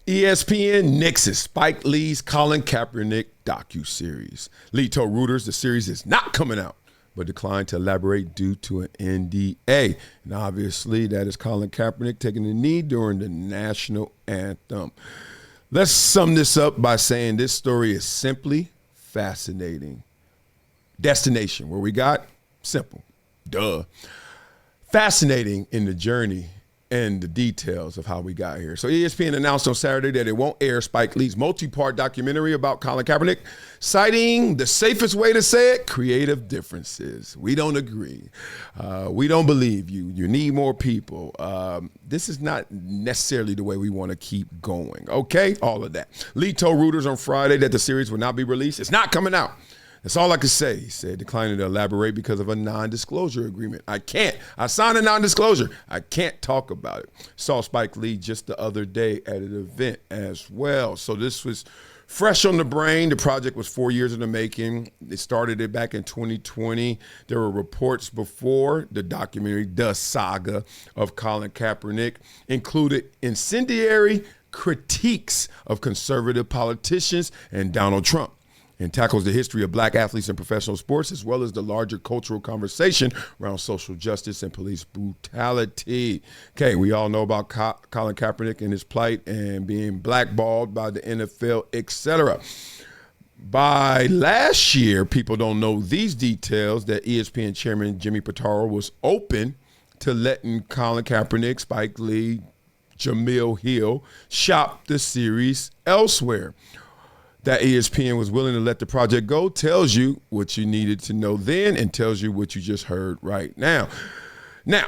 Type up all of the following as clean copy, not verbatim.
ESPN nixes Spike Lee's Colin Kaepernick docuseries. Lee told Reuters the series is not coming out, but declined to elaborate due to an NDA. And obviously, that is Colin Kaepernick taking the knee during the national anthem. Let's sum this up by saying this story is simply fascinating. Destination, where we got? Simple. Duh. Fascinating in the journey and the details of how we got here. So ESPN announced on Saturday that it won't air Spike Lee's multi-part documentary about Colin Kaepernick, citing the safest way to say it, creative differences. We don't agree. We don't believe you. You need more people. This is not necessarily the way we want to keep going. Okay? All of that. Lee told Reuters on Friday that the series will not be released. It's not coming out. That's all I could say, he said, declining to elaborate because of a non-disclosure agreement. I signed a non-disclosure. I can't talk about it. Saw Spike Lee just the other day at an event as well. So this was fresh on the brain. The project was 4 years in the making. They started it back in 2020. There were reports before the documentary, The Saga of Colin Kaepernick, included incendiary critiques of conservative politicians and Donald Trump, and tackles the history of black athletes in professional sports, as well as the larger cultural conversation around social justice and police brutality. Okay, we all know about Colin Kaepernick and his plight and being blackballed by the NFL, etc. By last year, people don't know these details, that ESPN chairman Jimmy Pitaro was open to letting Colin Kaepernick, Spike Lee, Jemele Hill shop the series elsewhere. That ESPN was willing to let the project go tells you what you needed to know then and tells you what you just heard right now. Now,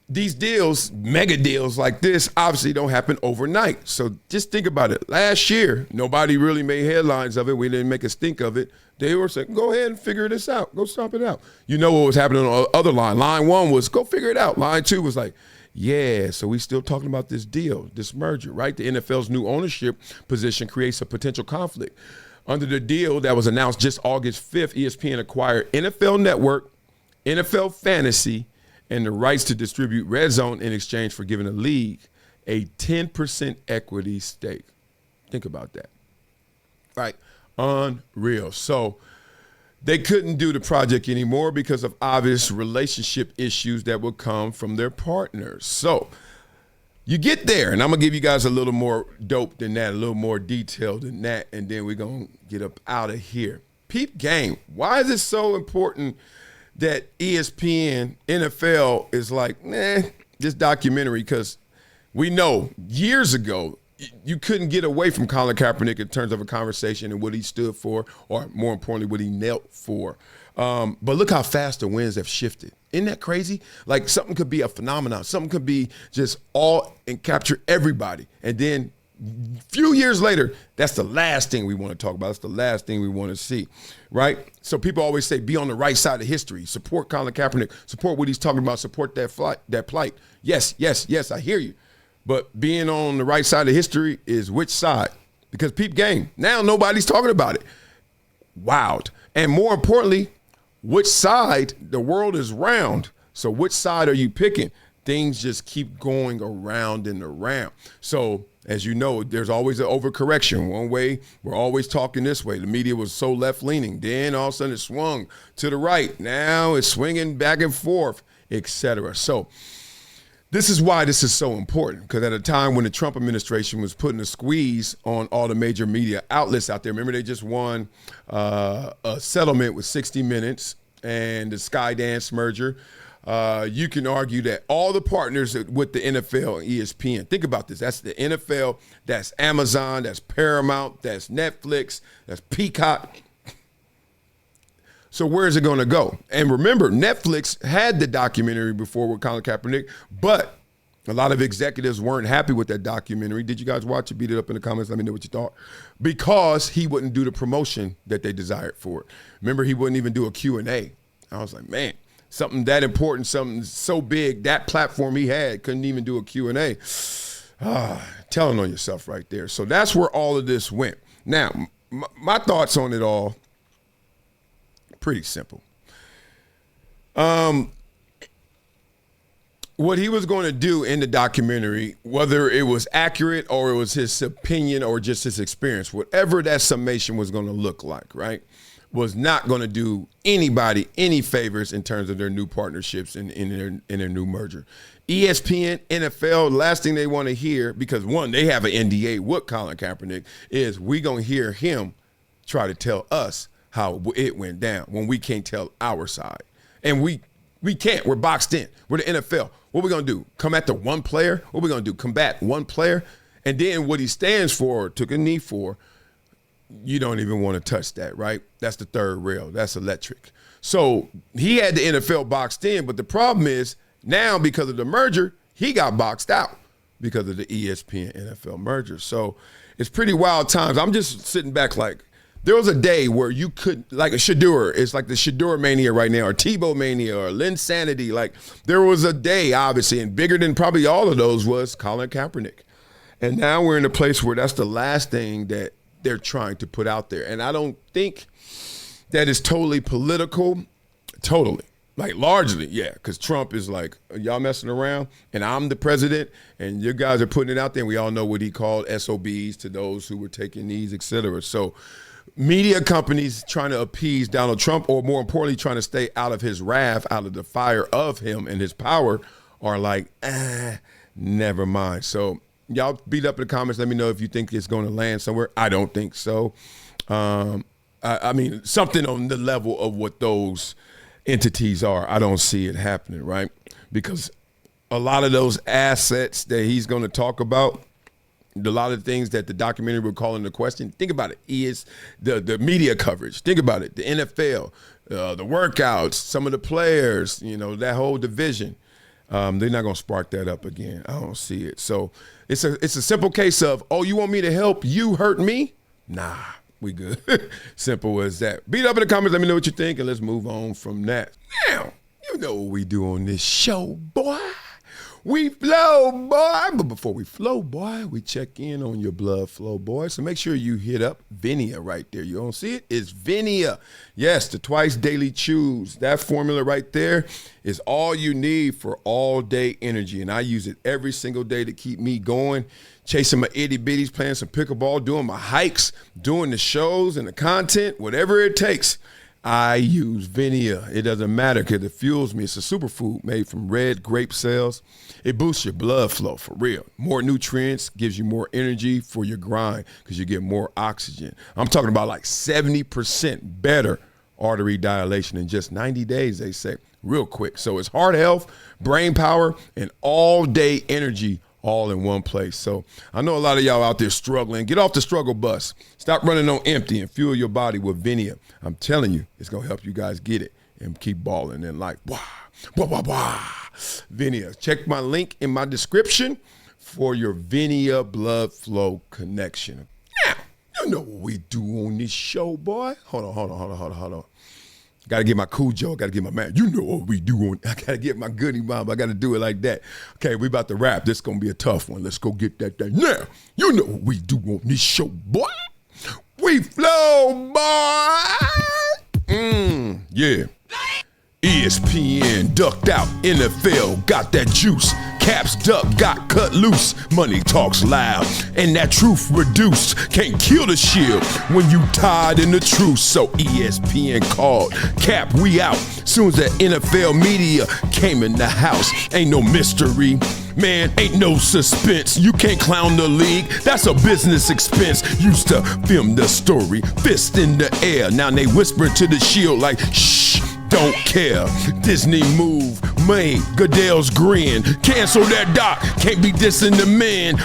these deals, mega deals like this, obviously don't happen overnight. So just think about it. Last year, nobody really made headlines of it. We didn't make us think of it. They were saying, go ahead and figure this out. Go stomp it out. You know what was happening on the other line. Line one was, go figure it out. Line two was like, yeah, so we still talking about this deal, this merger, right? The NFL's new ownership position creates a potential conflict. Under the deal that was announced just August 5th, ESPN acquired NFL Network, NFL Fantasy, and the rights to distribute Red Zone in exchange for giving the league a 10% equity stake. Think about that. Right? Unreal. So they couldn't do the project anymore because of obvious relationship issues that would come from their partners. So you get there, and I'm going to give you guys a little more dope than that, a little more detail than that, and then we're going to get up out of here. Peep game. Why is it so important that ESPN, NFL is like, this documentary? Because we know years ago, you couldn't get away from Colin Kaepernick in terms of a conversation and what he stood for, or more importantly, what he knelt for. But look how fast the winds have shifted. Isn't that crazy? Like, something could be a phenomenon. Something could be just all and capture everybody. And then a few years later, that's the last thing we want to talk about. That's the last thing we want to see, right? So people always say, be on the right side of history. Support Colin Kaepernick. Support what he's talking about. Support that plight. Yes, I hear you. But being on the right side of history is which side? Because peep game, now nobody's talking about it. Wild. And more importantly, which side? The world is round. So which side are you picking? Things just keep going around and around. So as you know, there's always an overcorrection. One way, we're always talking this way. The media was so left-leaning. Then all of a sudden it swung to the right. Now it's swinging back and forth, etc. So this is why this is so important, because at a time when the Trump administration was putting a squeeze on all the major media outlets out there, remember they just won a settlement with 60 Minutes and the Skydance merger. You can argue that all the partners with the NFL and ESPN, think about this, that's the NFL, that's Amazon, that's Paramount, that's Netflix, that's Peacock. So where is it going to go? And remember, Netflix had the documentary before with Colin Kaepernick, but a lot of executives weren't happy with that documentary. Did you guys watch it? Beat it up in the comments. Let me know what you thought. Because he wouldn't do the promotion that they desired for it. Remember, he wouldn't even do a Q&A. I was like, man, something that important, something so big, that platform he had, couldn't even do a Q&A. Telling on yourself right there. So that's where all of this went. Now, my thoughts on it all, pretty simple. what he was going to do in the documentary, whether it was accurate or it was his opinion or just his experience, whatever that summation was going to look like, right, was not going to do anybody any favors in terms of their new partnerships in their new merger. ESPN, NFL, last thing they want to hear, because one, they have an NDA with Colin Kaepernick, is we going to hear him try to tell us how it went down when we can't tell our side. And we can't. We're boxed in. We're the NFL. What are we going to do? Come at the one player? What are we going to do? Combat one player? And then what he stands for, took a knee for, you don't even want to touch that, right? That's the third rail. That's electric. So he had the NFL boxed in, but the problem is now because of the merger, he got boxed out because of the ESPN NFL merger. So it's pretty wild times. I'm just sitting back like, there was a day where you could, like a Shador, it's like the Shador mania right now, or Tebow mania, or Linsanity. Like there was a day, obviously, and bigger than probably all of those was Colin Kaepernick. And now we're in a place where that's the last thing that they're trying to put out there. And I don't think that is totally political, totally. Like largely, yeah, because Trump is like, y'all messing around, and I'm the president, and you guys are putting it out there, and we all know what he called SOBs to those who were taking knees, et cetera. So media companies trying to appease Donald Trump, or more importantly, trying to stay out of his wrath, out of the fire of him and his power, are like, never mind. So y'all beat up in the comments. Let me know if you think it's going to land somewhere. I don't think so. I mean, something on the level of what those entities are, I don't see it happening, right? Because a lot of those assets that he's going to talk about, a lot of things that the documentary will call into question, think about it, is the media coverage. Think about it, the NFL, the workouts, some of the players, you know, that whole division. They're not going to spark that up again. I don't see it. So it's a simple case of, oh, you want me to help you hurt me? Nah, we good. Simple as that. Beat up in the comments. Let me know what you think, and let's move on from that. Now, you know what we do on this show, boy. We flow, boy. But before we flow, boy, we check in on your blood flow, boy. So make sure you hit up Vinia right there. You don't see it? It's Vinia. Yes, the twice daily chews. That formula right there is all you need for all day energy. And I use it every single day to keep me going, chasing my itty bitties, playing some pickleball, doing my hikes, doing the shows and the content, whatever it takes. I use Vinia. It doesn't matter because it fuels me. It's a superfood made from red grape cells. It boosts your blood flow for real. More nutrients, gives you more energy for your grind because you get more oxygen. I'm talking about like 70% better artery dilation in just 90 days, they say, real quick. So it's heart health, brain power, and all-day energy all in one place. So I know a lot of y'all out there struggling. Get off the struggle bus. Stop running on empty and fuel your body with Vinia. I'm telling you, it's going to help you guys get it and keep balling in life. Wah, wah, wah, wah. Vinia. Check my link in my description for your Vinia blood flow connection. Now, you know what we do on this show, boy. Hold on. Got to get my Cujo. Got to get my man. You know what we do on. I got to get my goodie mom. I got to do it like that. Okay, we about to wrap. This is going to be a tough one. Let's go get that thing. Now, you know what we do on this show, boy. We flow, boy. Yeah. ESPN ducked out. NFL got that juice. Caps duck got cut loose. Money talks loud, and that truth reduced. Can't kill the shield when you tied in the truth. So ESPN called. Cap, we out. Soon as the NFL media came in the house, ain't no mystery. Man, ain't no suspense. You can't clown the league. That's a business expense. Used to film the story, fist in the air. Now they whispering to the shield like, shh. Don't care. Disney move, made Goodell's grin. Cancel that doc, can't be dissing the man.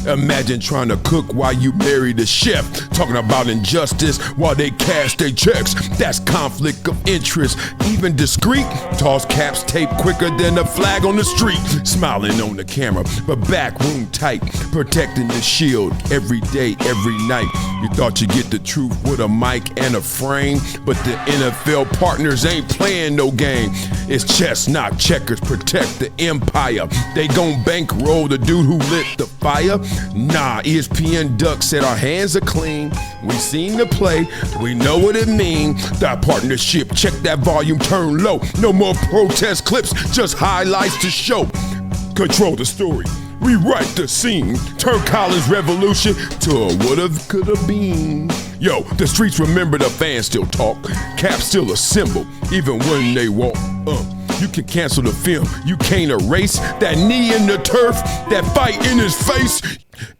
Imagine trying to cook while you marry the chef. Talking about injustice while they cash their checks. That's conflict of interest. Even discreet, toss Caps tape quicker than a flag on the street. Smiling on the camera, but back room tight. Protecting the shield every day, every night. You thought you'd get the truth with a mic and a frame, but the NFL partners ain't playing no game. It's chess, not checkers. Protect the empire. They gon' bankroll the dude who lit the fire. Nah, ESPN Duck said our hands are clean. We seen the play. We know what it mean. That partnership, check that volume, turn low. No more protest clips, just highlights to show. Control the story, rewrite the scene, turn Colin's revolution to a would've, could've been. Yo, the streets remember, the fans still talk, Cap still assemble, even when they walk. You can cancel the film, you can't erase that knee in the turf, that fight in his face.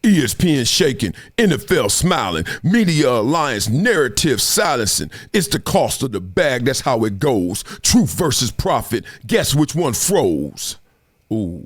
ESPN shaking, NFL smiling, Media Alliance narrative silencing. It's the cost of the bag, that's how it goes. Truth versus profit, guess which one froze? Ooh.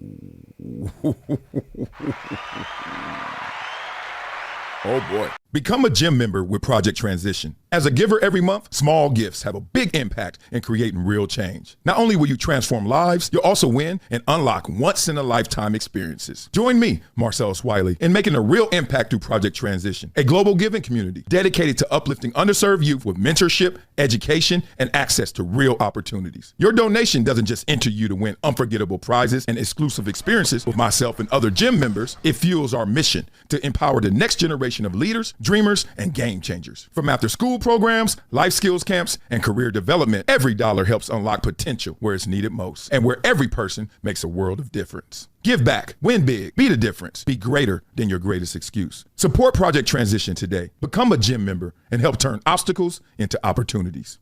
Oh boy. Become a gym member with Project Transition. As a giver every month, small gifts have a big impact in creating real change. Not only will you transform lives, you'll also win and unlock once-in-a-lifetime experiences. Join me, Marcellus Wiley, in making a real impact through Project Transition, a global giving community dedicated to uplifting underserved youth with mentorship, education, and access to real opportunities. Your donation doesn't just enter you to win unforgettable prizes and exclusive experiences with myself and other gym members. It fuels our mission to empower the next generation of leaders, dreamers, and game changers. From after-school programs, life skills camps, and career development, every dollar helps unlock potential where it's needed most, and where every person makes a world of difference. Give back, win big, be the difference, be greater than your greatest excuse. Support Project Transition today. Become a gym member and help turn obstacles into opportunities.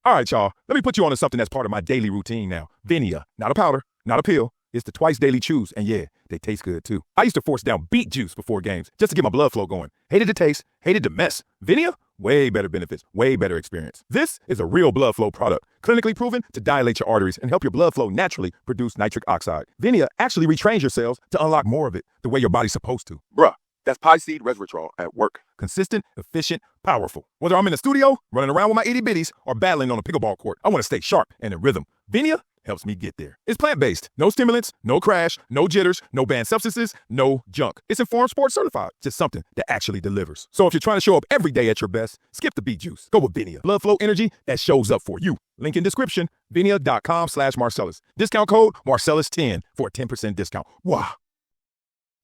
All right, y'all, let me put you on to something that's part of my daily routine now. Vinia, not a powder, not a pill. It's the twice daily chews, and yeah, they taste good too. I used to force down beet juice before games just to get my blood flow going. Hated the taste, hated the mess. Vinia, way better benefits, way better experience. This is a real blood flow product, clinically proven to dilate your arteries and help your blood flow naturally produce nitric oxide. Vinia actually retrains your cells to unlock more of it the way your body's supposed to. Bruh, that's pie seed resveratrol at work. Consistent, efficient, powerful. Whether I'm in the studio, running around with my itty bitties, or battling on a pickleball court, I want to stay sharp and in rhythm. Vinia helps me get there. It's plant-based. No stimulants, no crash, no jitters, no banned substances, no junk. It's Informed Sports certified. Just something that actually delivers. So if you're trying to show up every day at your best, skip the beet juice. Go with Vinia. Blood flow energy that shows up for you. Link in description, vinia.com/Marcellus. Discount code Marcellus10 for a 10% discount. Wow.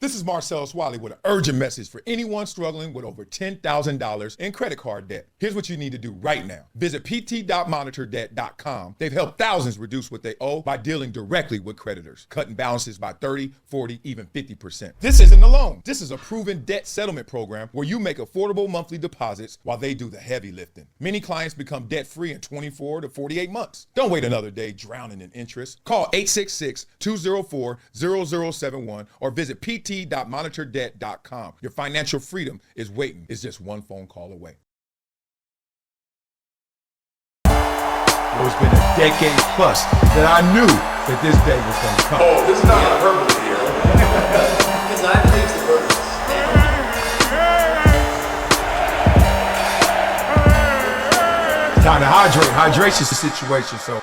This is Marcellus Wiley with an urgent message for anyone struggling with over $10,000 in credit card debt. Here's what you need to do right now. Visit pt.monitordebt.com. They've helped thousands reduce what they owe by dealing directly with creditors, cutting balances by 30, 40, even 50%. This isn't a loan. This is a proven debt settlement program where you make affordable monthly deposits while they do the heavy lifting. Many clients become debt-free in 24 to 48 months. Don't wait another day drowning in interest. Call 866-204-0071 or visit pt.monitordebt.com. Your financial freedom is waiting. It's just one phone call away. It's been a decade plus that I knew that this day was going to come. Oh, this is not hyperbole here. Because I think the verse. Time to hydrate. Hydration's the situation, so